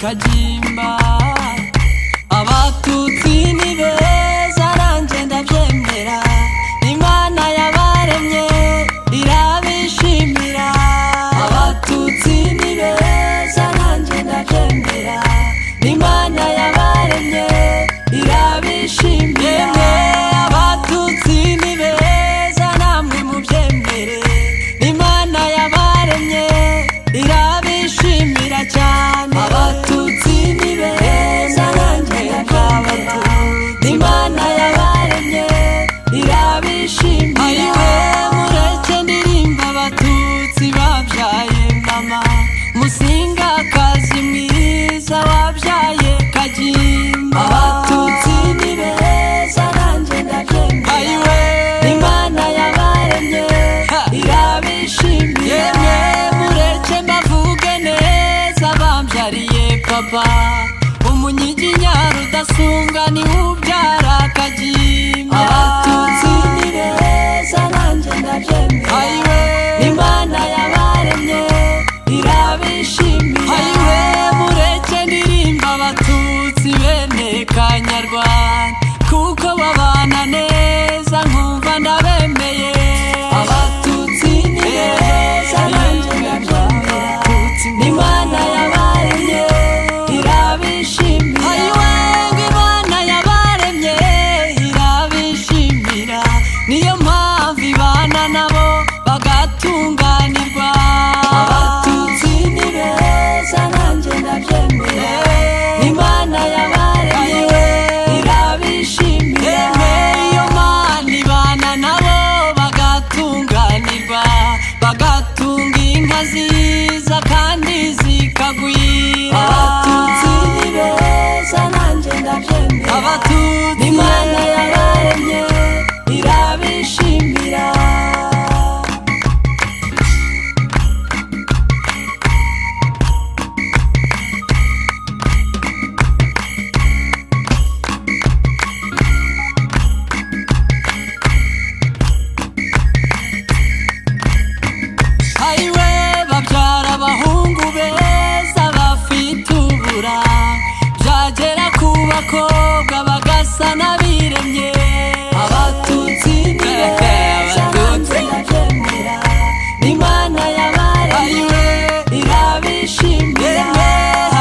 kajimba. Abatutsi ni beza nanje ndavyemera, Imana yabaremye irabishimira. Abatutsi ni beza nanje ndavyemera, Imana yabaremye irabishimira. Abatutsi ni beza namwe muvyemere, Imana yabaremye irabishimira cyane. Abatutsi ni beza nanje ndavyemera, Imana yabaremye irabishimira. Ayiwe mureke ndirimba abatutsi babyaye mama Musingakazi mwiza wabyaye Kajimba. Abatutsi ni beza nanje ndavyemera, ayiwe Imana yabaremye irabishimira. Yemwe mureke mbavuge neza bambyariye papa Umunyiginya Rudasumbwa niwe ubyara Kajimba. Abatutsi ni beza nanje ndavyemera, ayiwe Imana yabaremye irabishimira. Ayiwe mureke ndirimba abatutsi bene Kanyarwanda, kuko babana neza nkumva ndabemeye. Abatutsi ni beza nanje ndavyemera, Imana yabaremye irabishimira. Ayiwe Imana yabaremye irabishimira, niyo mpamvu ibana nabo bagatunganirwa. Abatutsi ni beza nanje ndavyemera, Imana yabaremye irabishimira. Iyo Mana ibana nabo bagatunganirwa, bagatunga inka ziza kandi zikagwira. Abatutsi ni beza nanje ndavyemera, abatutsi Imana yabaremye irabishimira. Ayiwe babyara abahungu beza bafite uburanga, byagera ku bakobwa bagasa n'abiremye. Abatutsi ni beza nanje ndavyemera, Imana yabaremye irabishimira.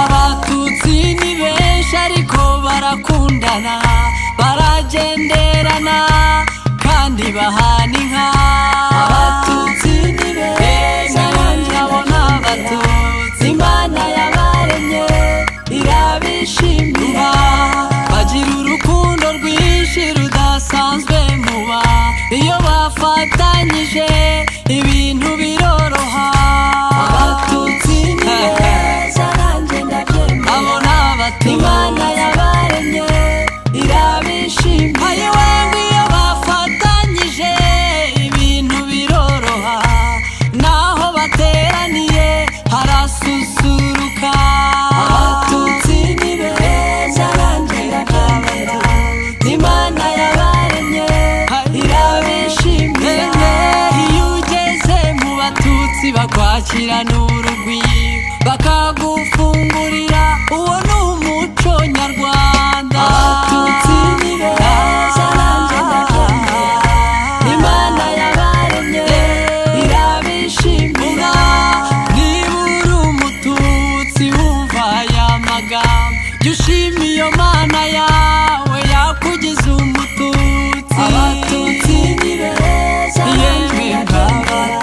Abatutsi ni benshi ariko barakundana, baragenderana kandi bahana inka. Abatutsi ni beza nanje abatutsi Imana yabaremye irabishimira. Bagira urukundo rwinshi rudasanzwe muba, iyo bafatanyije ibintu biroroha. Abatutsi ni beza nanje ndavyemera, abo ni abatutsi Imana yabaremye irabishimira. Ayiwe iyo bafatanyije ibintu biroroha, naho bateraniye harasusuruka. Abatutsi ni beza nanje ndavyemera, Imana yabaremye irabishimira. Iyo ugeze mu batutsi bakwakirana urugwiro, bakagufungurira, uwo ni umuco nyarwanda. Abatutsi ni beza nanje ndavyemera, Imana yabaremye irabishimira. Niba uri umututsi wumva aya magambo, jya ushima iyo Mana yawe yakugize umututsi. Abatutsi ni beza nanje ndavyemera,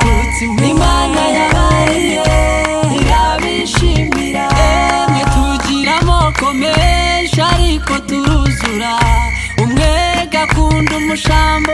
Imana yabaremye irabishimira. Emwe tugira amoko menshi ariko turuzura, umwe gakunda umushambo